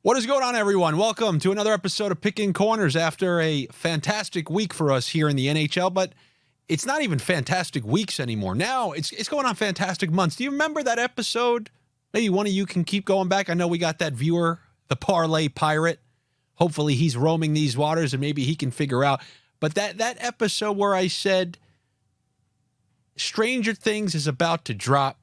What is going on, everyone? Welcome to another episode of Pickin Corners after a fantastic week for us here in the NHL, but it's not even fantastic weeks anymore. Now it's going on fantastic months. Do you remember that episode? Maybe one of you can keep going back. I know we got that viewer, the Parlay Pirate. Hopefully he's roaming these waters and maybe he can figure out. But that episode where I said Stranger Things is about to drop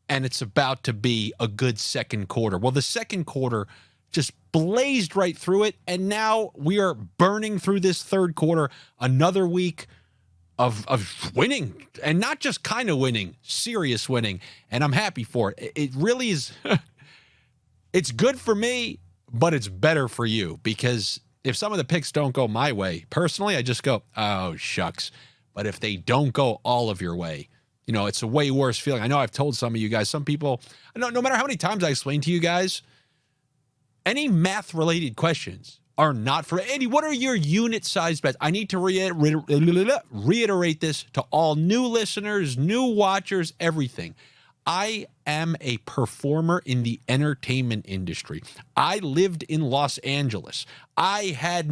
and it's about to be a good second quarter. Well, the second quarter just blazed right through it, and now we are burning through this third quarter. Another week of winning, and not just kind of winning, serious winning, and I'm happy for it. It really is. It's good for me, but it's better for you, because if some of the picks don't go my way, personally, I just go, oh, shucks. But if they don't go all of your way, you know, it's a way worse feeling. I know I've told some of you guys, some people, no matter how many times I explain to you guys, any math-related questions are not for Andy. What are your unit size bets? I need to reiterate this to all new listeners, new watchers, everything. I am a performer in the entertainment industry. I lived in Los Angeles. I had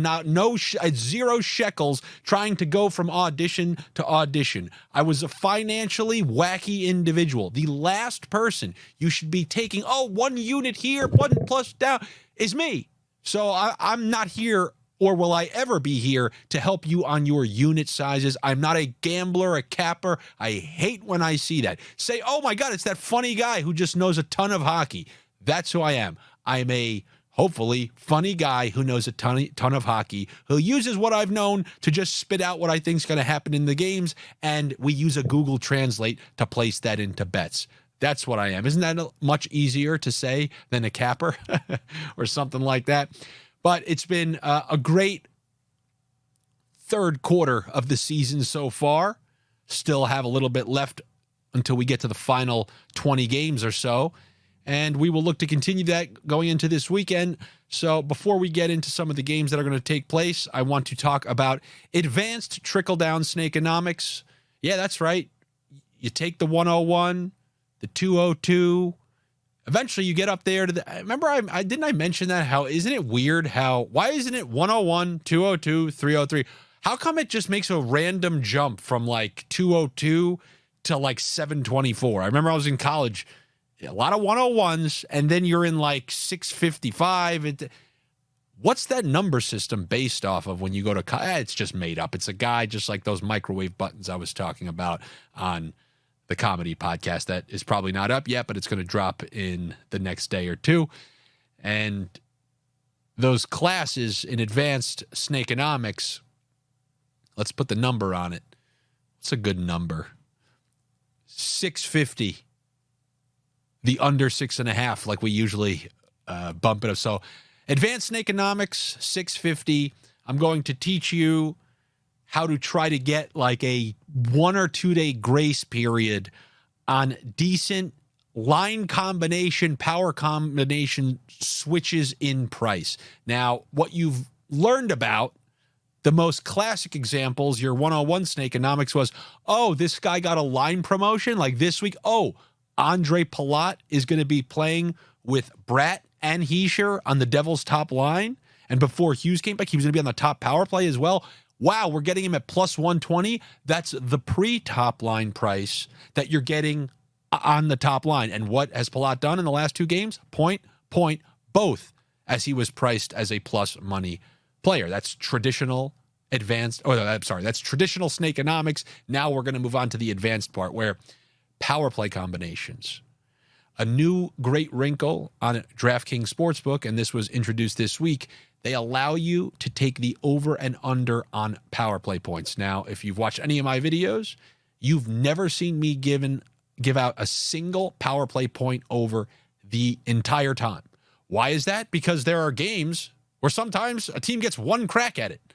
zero shekels trying to go from audition to audition. I was a financially wacky individual. The last person you should be taking, 1 unit here, 1 plus down, is me. So I'm not here, or will I ever be here, to help you on your unit sizes. I'm not a gambler, a capper. I hate when I see that. Say, oh my God, it's that funny guy who just knows a ton of hockey. That's who I am. I'm a, hopefully, funny guy who knows a ton of hockey, who uses what I've known to just spit out what I think is going to happen in the games, and we use a Google Translate to place that into bets. That's what I am. Isn't that much easier to say than a capper or something like that? But it's been a great third quarter of the season so far. Still have a little bit left until we get to the final 20 games or so. And we will look to continue that going into this weekend. So before we get into some of the games that are going to take place, I want to talk about advanced trickle-down Snakenomics. Yeah, that's right. You take the 101, the 202. Eventually, you get up there to the. Remember, I didn't I mention that? How isn't it weird? Why isn't it 101, 202, 303? How come it just makes a random jump from like 202 to like 724? I remember I was in college, a lot of 101s, and then you're in like 655. What's that number system based off of when you go to college? It's just made up. It's a guy just like those microwave buttons I was talking about on the comedy podcast that is probably not up yet, but it's going to drop in the next day or two. And those classes in advanced Snakenomics, let's put the number on it. What's a good number? 650. The under 6.5, like we usually bump it up. So advanced Snakenomics, 650. I'm going to teach you how to try to get like a 1 or 2 day grace period on decent line combination, power combination switches in price. Now, what you've learned about the most classic examples, your 101 Snakenomics was, this guy got a line promotion like this week. Andre Palat is going to be playing with Bratt and Heischer on the Devils' top line. And before Hughes came back, he was going to be on the top power play as well. Wow, we're getting him at plus 120. That's the pre-top line price that you're getting on the top line. And what has Palat done in the last 2 games? Point, both, as he was priced as a plus money player. That's traditional advanced, that's traditional Snakenomics. Now we're going to move on to the advanced part where power play combinations. A new great wrinkle on DraftKings Sportsbook, and this was introduced this week. They allow you to take the over and under on power play points. Now, if you've watched any of my videos, you've never seen me give out a single power play point over the entire time. Why is that? Because there are games where sometimes a team gets 1 crack at it.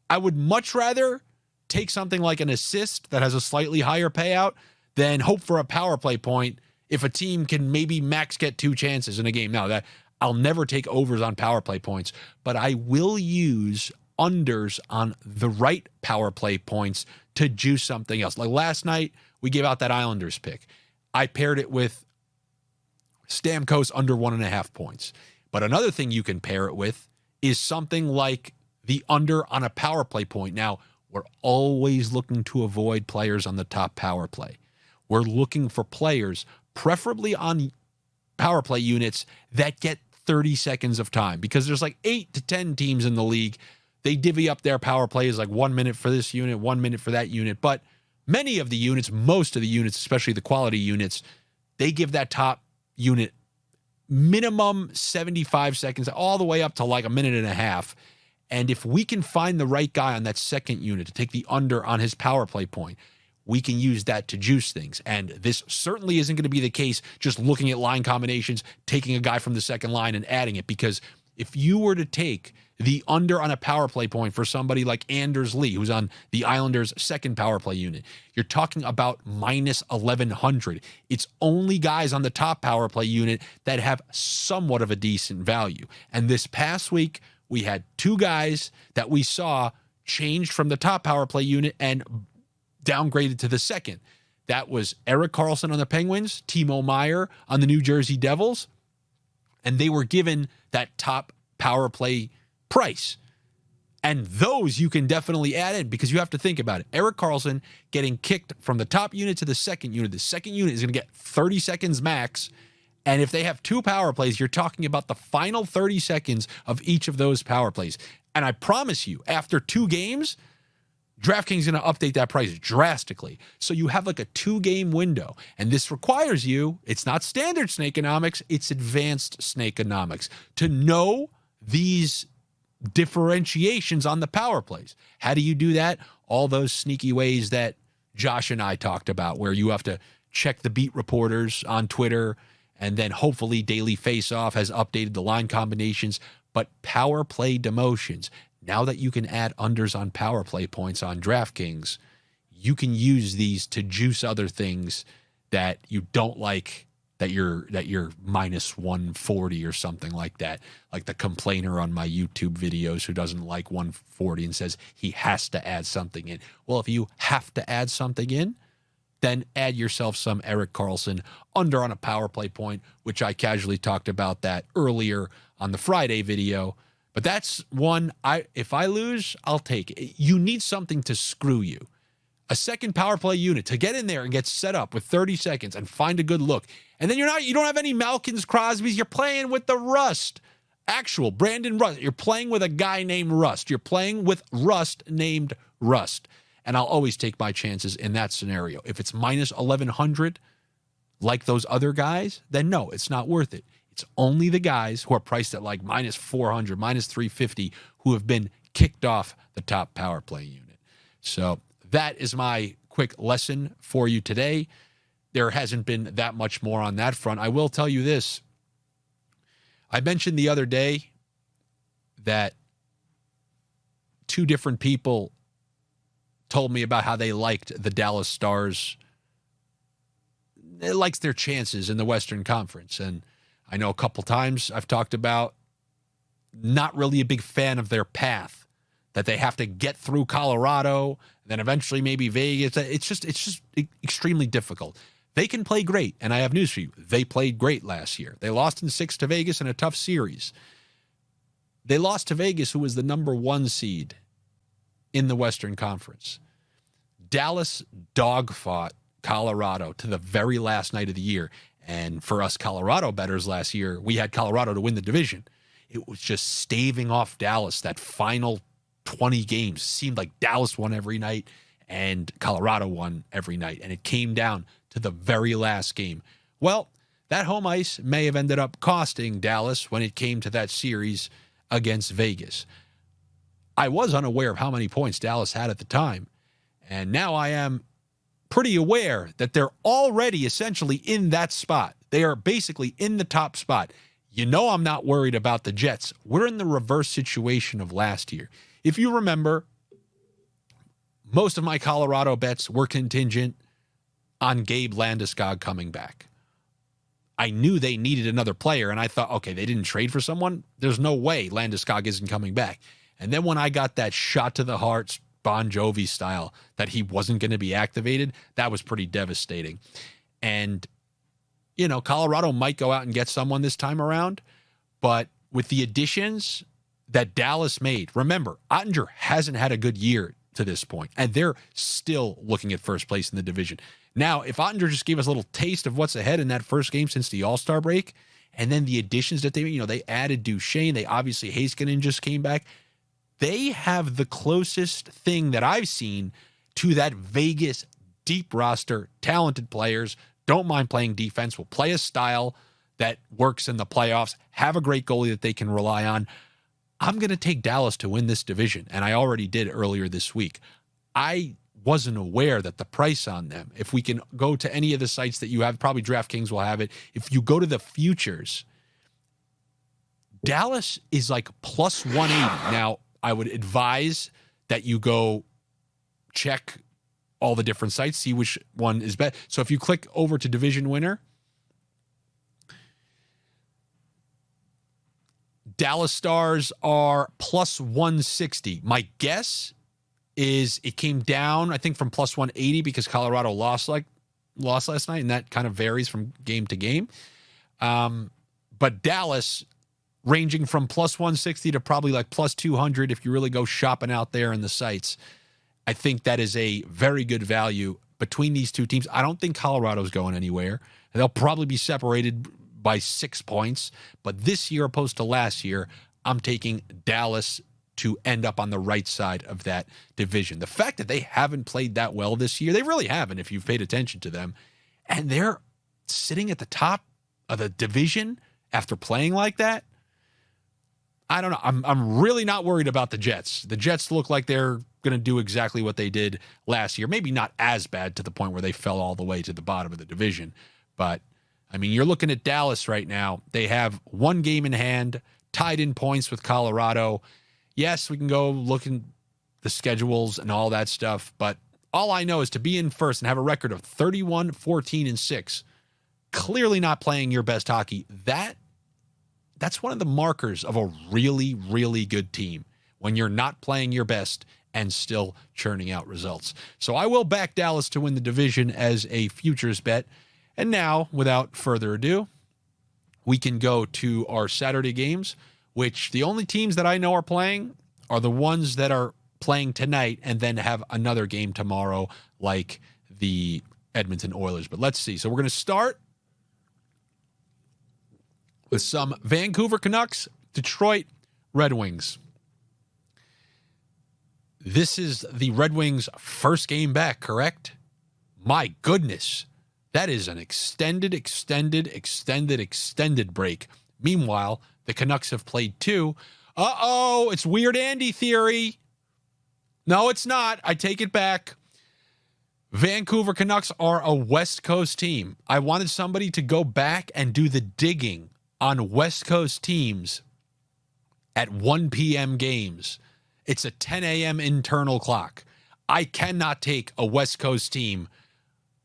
I would much rather take something like an assist that has a slightly higher payout than hope for a power play point if a team can maybe max get 2 chances in a game. Now, that I'll never take overs on power play points, but I will use unders on the right power play points to juice something else. Like last night, we gave out that Islanders pick. I paired it with Stamkos under 1.5 points. But another thing you can pair it with is something like the under on a power play point. Now, we're always looking to avoid players on the top power play. We're looking for players, preferably on power play units, that get 30 seconds of time, because there's like 8 to 10 teams in the league. They divvy up their power plays like 1 minute for this unit, 1 minute for that unit. But many of the units, most of the units, especially the quality units, they give that top unit minimum 75 seconds, all the way up to like a minute and a half. And if we can find the right guy on that second unit to take the under on his power play point, we can use that to juice things. And this certainly isn't going to be the case just looking at line combinations, taking a guy from the second line and adding it. Because if you were to take the under on a power play point for somebody like Anders Lee, who's on the Islanders' second power play unit, you're talking about minus 1,100. It's only guys on the top power play unit that have somewhat of a decent value. And this past week, we had 2 guys that we saw changed from the top power play unit and downgraded to the second. That was Erik Karlsson on the Penguins, Timo Meier on the New Jersey Devils, and they were given that top power play price. And those you can definitely add in, because you have to think about it. Erik Karlsson getting kicked from the top unit to the second unit. The second unit is going to get 30 seconds max. And if they have 2 power plays, you're talking about the final 30 seconds of each of those power plays. And I promise you, after 2 games, DraftKings is going to update that price drastically. So you have like a 2-game window. And this requires you, it's not standard Snakenomics, it's advanced Snakenomics, to know these differentiations on the power plays. How do you do that? All those sneaky ways that Josh and I talked about, where you have to check the beat reporters on Twitter, and then hopefully Daily Faceoff has updated the line combinations. But power play demotions, now that you can add unders on power play points on DraftKings, you can use these to juice other things that you don't like, that you're minus 140 or something like that. Like the complainer on my YouTube videos who doesn't like 140 and says he has to add something in. Well, if you have to add something in, then add yourself some Erik Karlsson under on a power play point, which I casually talked about that earlier on the Friday video. But that's one, if I lose, I'll take it. You need something to screw you. A second power play unit to get in there and get set up with 30 seconds and find a good look. And then you don't have any Malkins, Crosbys. You're playing with the Rust. Actual Brandon Rust. You're playing with a guy named Rust. You're playing with Rust named Rust. And I'll always take my chances in that scenario. If it's minus 1,100, like those other guys, then no, it's not worth it. It's only the guys who are priced at like minus 400, minus 350, who have been kicked off the top power play unit. So that is my quick lesson for you today. There hasn't been that much more on that front. I will tell you this. I mentioned the other day that 2 different people told me about how they liked the Dallas Stars. It likes their chances in the Western Conference. And I know a couple times I've talked about not really a big fan of their path, that they have to get through Colorado, then eventually maybe Vegas. It's just extremely difficult. They can play great, and I have news for you. They played great last year. They lost in 6 to Vegas in a tough series. They lost to Vegas, who was the number 1 seed in the Western Conference. Dallas dogfought Colorado to the very last night of the year. And for us Colorado bettors last year, we had Colorado to win the division. It was just staving off Dallas. That final 20 games seemed like Dallas won every night and Colorado won every night. And it came down to the very last game. Well, that home ice may have ended up costing Dallas when it came to that series against Vegas. I was unaware of how many points Dallas had at the time. And now I am pretty aware that they're already essentially in that spot. They are basically in the top spot. You know, I'm not worried about the Jets. We're in the reverse situation of last year. If you remember, most of my Colorado bets were contingent on Gabe Landeskog coming back. I knew they needed another player, and I thought, okay, they didn't trade for someone. There's no way Landeskog isn't coming back. And then when I got that shot to the heart, Bon Jovi style, that he wasn't going to be activated, that was pretty devastating. And, you know, Colorado might go out and get someone this time around, but with the additions that Dallas made, remember, Ottinger hasn't had a good year to this point, and they're still looking at first place in the division. Now, if Ottinger just gave us a little taste of what's ahead in that first game since the All-Star break, and then the additions that they made, they added Duchesne, they obviously, Heiskanen just came back. They have the closest thing that I've seen to that Vegas deep roster, talented players, don't mind playing defense, will play a style that works in the playoffs, have a great goalie that they can rely on. I'm going to take Dallas to win this division, and I already did earlier this week. I wasn't aware that the price on them, if we can go to any of the sites that you have, probably DraftKings will have it. If you go to the futures, Dallas is like plus 180. Now, I would advise that you go check all the different sites, see which one is best. So if you click over to division winner, Dallas Stars are plus 160. My guess is it came down, I think, from plus 180 because Colorado lost last night, and that kind of varies from game to game. But Dallas ranging from plus 160 to probably like plus 200 if you really go shopping out there in the sites. I think that is a very good value between these two teams. I don't think Colorado's going anywhere. They'll probably be separated by 6 points. But this year, opposed to last year, I'm taking Dallas to end up on the right side of that division. The fact that they haven't played that well this year, they really haven't if you've paid attention to them, and they're sitting at the top of the division after playing like that, I don't know. I'm really not worried about the Jets. The Jets look like they're going to do exactly what they did last year. Maybe not as bad to the point where they fell all the way to the bottom of the division. But, I mean, you're looking at Dallas right now. They have one game in hand, tied in points with Colorado. Yes, we can go look in the schedules and all that stuff, but all I know is to be in first and have a record of 31, 14, and 6, clearly not playing your best hockey. That's one of the markers of a really, really good team, when you're not playing your best and still churning out results. So I will back Dallas to win the division as a futures bet. And now, without further ado, we can go to our Saturday games, which the only teams that I know are playing are the ones that are playing tonight and then have another game tomorrow, like the Edmonton Oilers. But let's see. So we're going to start with some Vancouver Canucks, Detroit Red Wings. This is the Red Wings' first game back, correct? My goodness. That is an extended break. Meanwhile, the Canucks have played 2. Uh-oh, it's Weird Andy theory. No, it's not. I take it back. Vancouver Canucks are a West Coast team. I wanted somebody to go back and do the digging on West Coast teams at 1 p.m. games. It's a 10 a.m. internal clock. I cannot take a West Coast team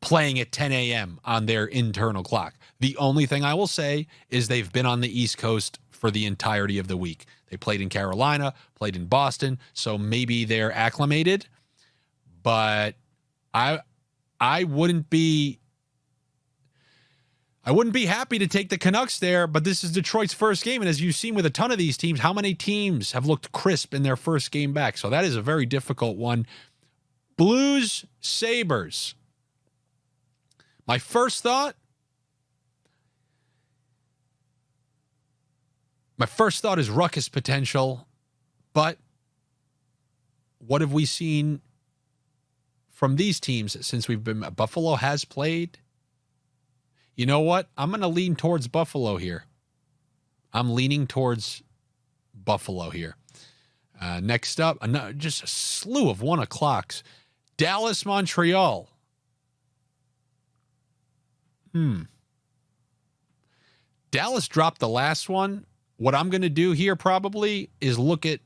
playing at 10 a.m. on their internal clock. The only thing I will say is they've been on the East Coast for the entirety of the week. They played in Carolina, played in Boston, so maybe they're acclimated. But I wouldn't be happy to take the Canucks there, but this is Detroit's first game, and as you've seen with a ton of these teams, how many teams have looked crisp in their first game back? So that is a very difficult one. Blues, Sabres. My first thought is ruckus potential, but what have we seen from these teams since we've been? Buffalo has played. You know what? I'm going to lean towards Buffalo here. I'm leaning towards Buffalo here. Next up, just a slew of 1 o'clocks. Dallas, Montreal. Dallas dropped the last one. What I'm going to do here probably is look at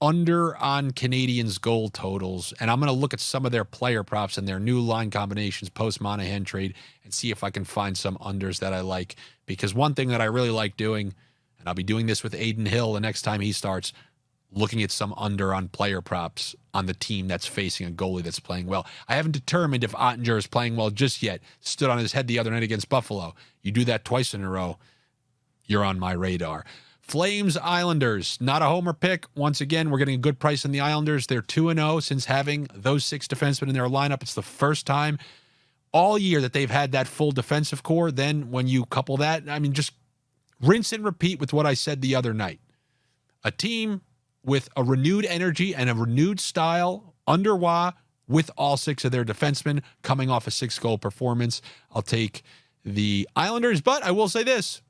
under on Canadians' goal totals, and I'm going to look at some of their player props and their new line combinations post-Monahan trade and see if I can find some unders that I like. Because one thing that I really like doing, and I'll be doing this with Aiden Hill the next time he starts, looking at some under on player props on the team that's facing a goalie that's playing well. I haven't determined if Ottinger is playing well just yet. Stood on his head the other night against Buffalo. You do that twice in a row, you're on my radar. Flames Islanders, not a homer pick. Once again, we're getting a good price on the Islanders. They're 2-0 since having those 6 defensemen in their lineup. It's the first time all year that they've had that full defensive core. Then when you couple that, I mean, just rinse and repeat with what I said the other night. A team with a renewed energy and a renewed style under Roy with all 6 of their defensemen coming off a 6-goal performance. I'll take the Islanders, but I will say this.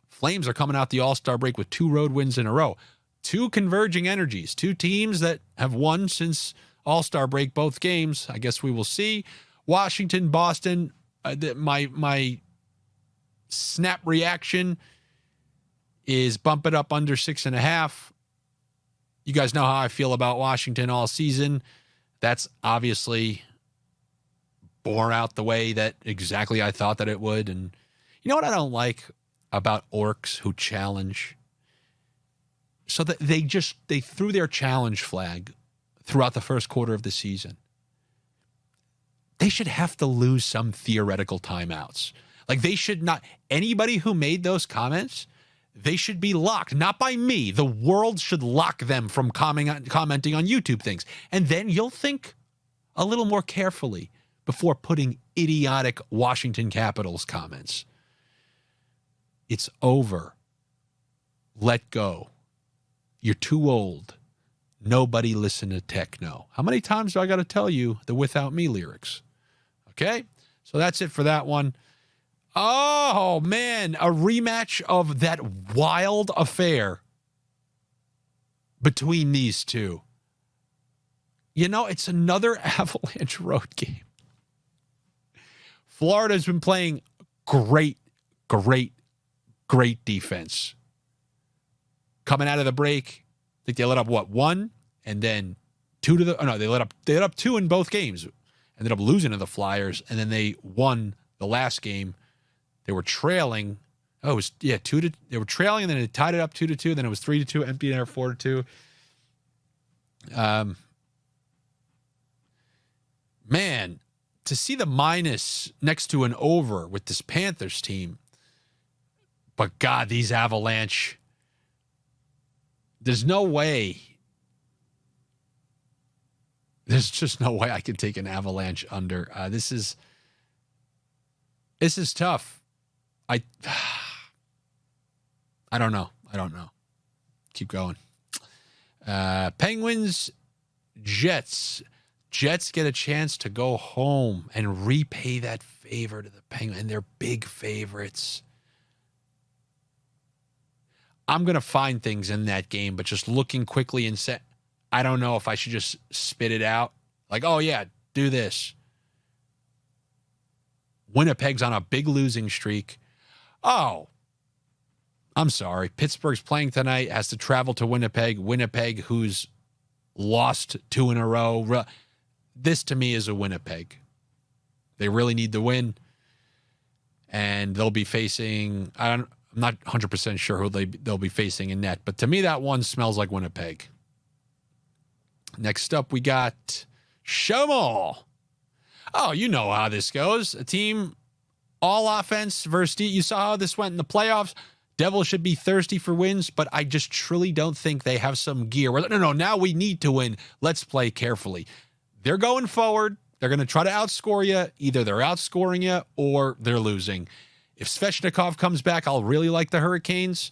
Flames are coming out the All-Star break with 2 road wins in a row. 2 converging energies. 2 teams that have won since All-Star break both games. I guess we will see. Washington, Boston, my snap reaction is bump it up under 6.5. You guys know how I feel about Washington all season. That's obviously bore out the way that exactly I thought that it would. And you know what I don't like about orcs who challenge? So that they threw their challenge flag throughout the first quarter of the season. They should have to lose some theoretical timeouts. Like, they should not, anybody who made those comments, they should be locked, not by me. The world should lock them from commenting on YouTube things. And then you'll think a little more carefully before putting idiotic Washington Capitals comments. It's over. Let go. You're too old. Nobody listen to techno. How many times do I got to tell you the Without Me lyrics? Okay, so that's it for that one. Oh, man, a rematch of that wild affair between these two. You know, it's another Avalanche road game. Florida's been playing great defense. Coming out of the break, I think they let up, 1? And then 2 to the... Oh, no, they let up 2 in both games. Ended up losing to the Flyers, and then they won the last game. They were trailing. Oh, it was, 2-2. They were trailing, and then they tied it up 2-2. Then it was 3-2, empty there, 4-2. Man, to see the minus next to an over with this Panthers team. But God, these Avalanche, there's no way. There's just no way I can take an Avalanche under. This is tough. I don't know. Keep going. Penguins, Jets. Jets get a chance to go home and repay that favor to the Penguins, and they're big favorites. I'm going to find things in that game, but just looking quickly and set, I don't know if I should just spit it out. Like, oh yeah, do this. Winnipeg's on a big losing streak. Oh, I'm sorry. Pittsburgh's playing tonight, has to travel to Winnipeg. Winnipeg, who's lost 2 in a row. This, to me, is a Winnipeg. They really need the win. And they'll be facing, I'm not 100% sure who they'll be facing in net. But to me, that one smells like Winnipeg. Next up, we got Shomal. Oh, you know how this goes. A team, all offense versus you saw how this went in the playoffs. Devils should be thirsty for wins, but I just truly don't think they have some gear. No, now we need to win. Let's play carefully. They're going forward. They're going to try to outscore you. Either they're outscoring you or they're losing. If Svechnikov comes back, I'll really like the Hurricanes.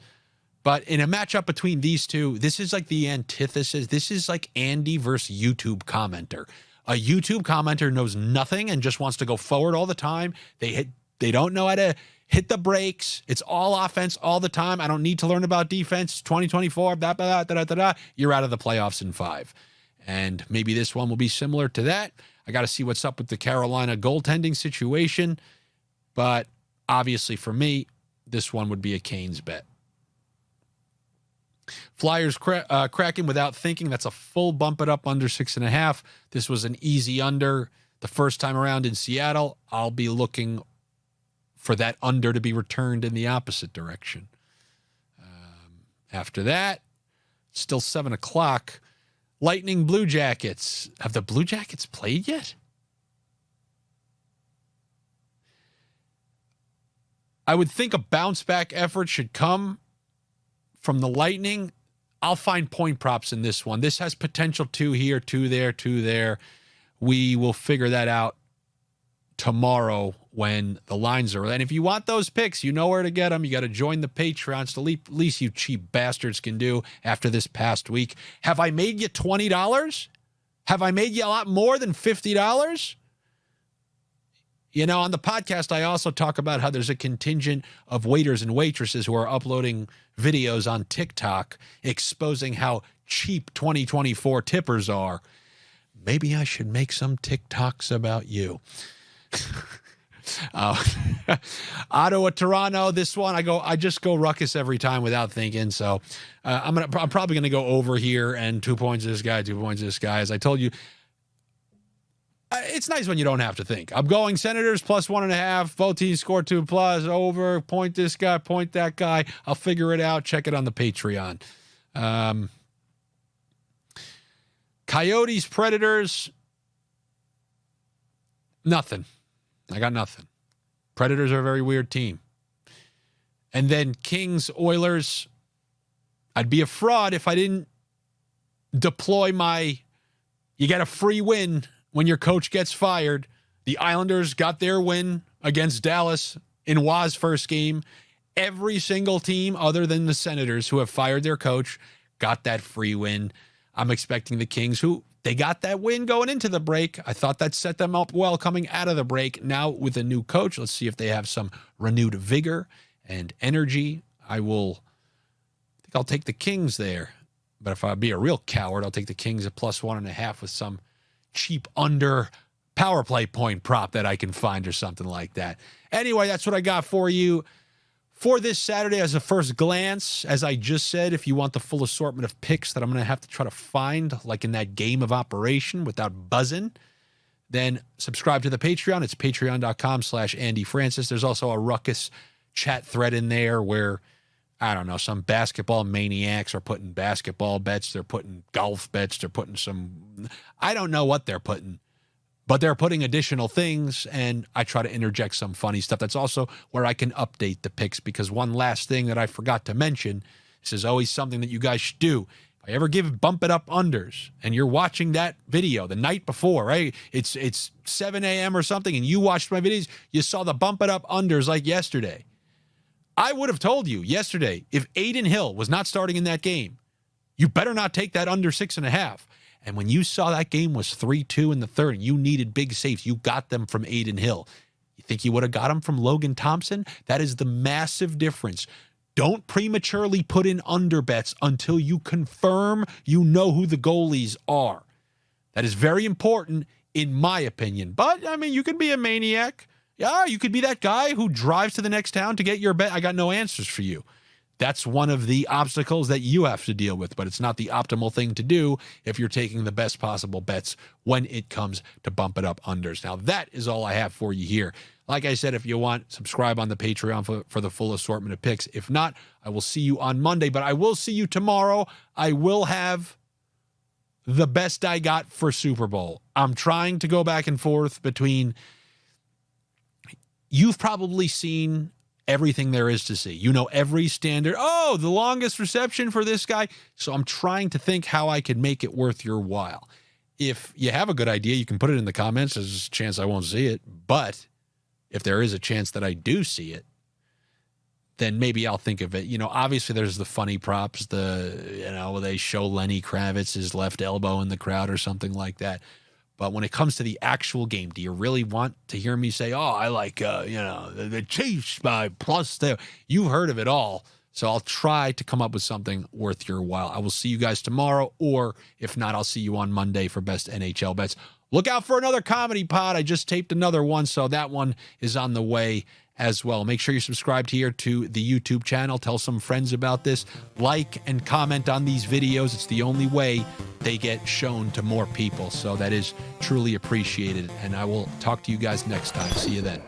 But in a matchup between these two, this is like the antithesis. This is like Andy versus YouTube commenter. A YouTube commenter knows nothing and just wants to go forward all the time. They don't know how to hit the brakes. It's all offense all the time. I don't need to learn about defense. 2024, you're out of the playoffs in 5. And maybe this one will be similar to that. I got to see what's up with the Carolina goaltending situation. But obviously for me, this one would be a Canes bet. Flyers cracking without thinking. That's a full bump it up under 6.5. This was an easy under the first time around in Seattle. I'll be looking for that under to be returned in the opposite direction. After that, still 7 o'clock. Lightning Blue Jackets. Have the Blue Jackets played yet? I would think a bounce back effort should come from the Lightning, I'll find point props in this one. This has potential 2 here, 2 there, 2 there. We will figure that out tomorrow when the lines are. And if you want those picks, you know where to get them. You got to join the Patreon. It's the least you cheap bastards can do after this past week. Have I made you $20? Have I made you a lot more than $50? You know, on the podcast, I also talk about how there's a contingent of waiters and waitresses who are uploading videos on TikTok exposing how cheap 2024 tippers are. Maybe I should make some TikToks about you. Ottawa, Toronto, this one, I just go ruckus every time without thinking. So I'm probably going to go over here and 2 points this guy, 2 points this guy. As I told you, it's nice when you don't have to think. I'm going Senators plus 1.5. Both teams score 2+. Over. Point this guy. Point that guy. I'll figure it out. Check it on the Patreon. Coyotes, Predators. Nothing. I got nothing. Predators are a very weird team. And then Kings, Oilers. I'd be a fraud if I didn't deploy my you get a free win when your coach gets fired. The Islanders got their win against Dallas in Waz's first game. Every single team other than the Senators who have fired their coach got that free win. I'm expecting the Kings, who they got that win going into the break. I thought that set them up well coming out of the break. Now with a new coach, let's see if they have some renewed vigor and energy. I think I'll take the Kings there. But if I'd be a real coward, I'll take the Kings at plus 1.5 with some cheap under power play point prop that I can find or something like that. Anyway, that's what I got for you for this Saturday as a first glance. As I just said, if you want the full assortment of picks that I'm going to have to try to find, like in that game of operation without buzzing, then subscribe to the Patreon. It's patreon.com/Andy Francess. There's also a ruckus chat thread in there where, I don't know, some basketball maniacs are putting basketball bets. They're putting golf bets. They're putting I don't know what they're putting, but they're putting additional things, and I try to interject some funny stuff. That's also where I can update the picks, because one last thing that I forgot to mention, this is always something that you guys should do. If I ever give bump it up unders and you're watching that video the night before, right? It's 7 a.m. or something, and you watched my videos, you saw the bump it up unders like yesterday. I would have told you yesterday, if Aiden Hill was not starting in that game, you better not take that under 6.5. And when you saw that game was 3-2 in the third, and you needed big safes, you got them from Aiden Hill. You think you would have got them from Logan Thompson? That is the massive difference. Don't prematurely put in under bets until you confirm you know who the goalies are. That is very important, in my opinion. But, I mean, you could be a maniac. Yeah, you could be that guy who drives to the next town to get your bet. I got no answers for you. That's one of the obstacles that you have to deal with, but it's not the optimal thing to do if you're taking the best possible bets when it comes to bump it up unders. Now, that is all I have for you here. Like I said, if you want, subscribe on the Patreon for the full assortment of picks. If not, I will see you on Monday, but I will see you tomorrow. I will have the best I got for Super Bowl. I'm trying to go back and forth between... You've probably seen everything there is to see. You know every standard. Oh, the longest reception for this guy. So I'm trying to think how I could make it worth your while. If you have a good idea, you can put it in the comments. There's a chance I won't see it. But if there is a chance that I do see it, then maybe I'll think of it. You know, obviously there's the funny props, they show Lenny Kravitz's left elbow in the crowd or something like that. But when it comes to the actual game, do you really want to hear me say, oh, I like, the Chiefs by plus there? You've heard of it all. So I'll try to come up with something worth your while. I will see you guys tomorrow, or if not, I'll see you on Monday for Best NHL Bets. Look out for another comedy pod. I just taped another one, so that one is on the way as well. Make sure you're subscribed here to the YouTube channel. Tell some friends about this. Like and comment on these videos. It's the only way they get shown to more people. So that is truly appreciated. And I will talk to you guys next time. See you then.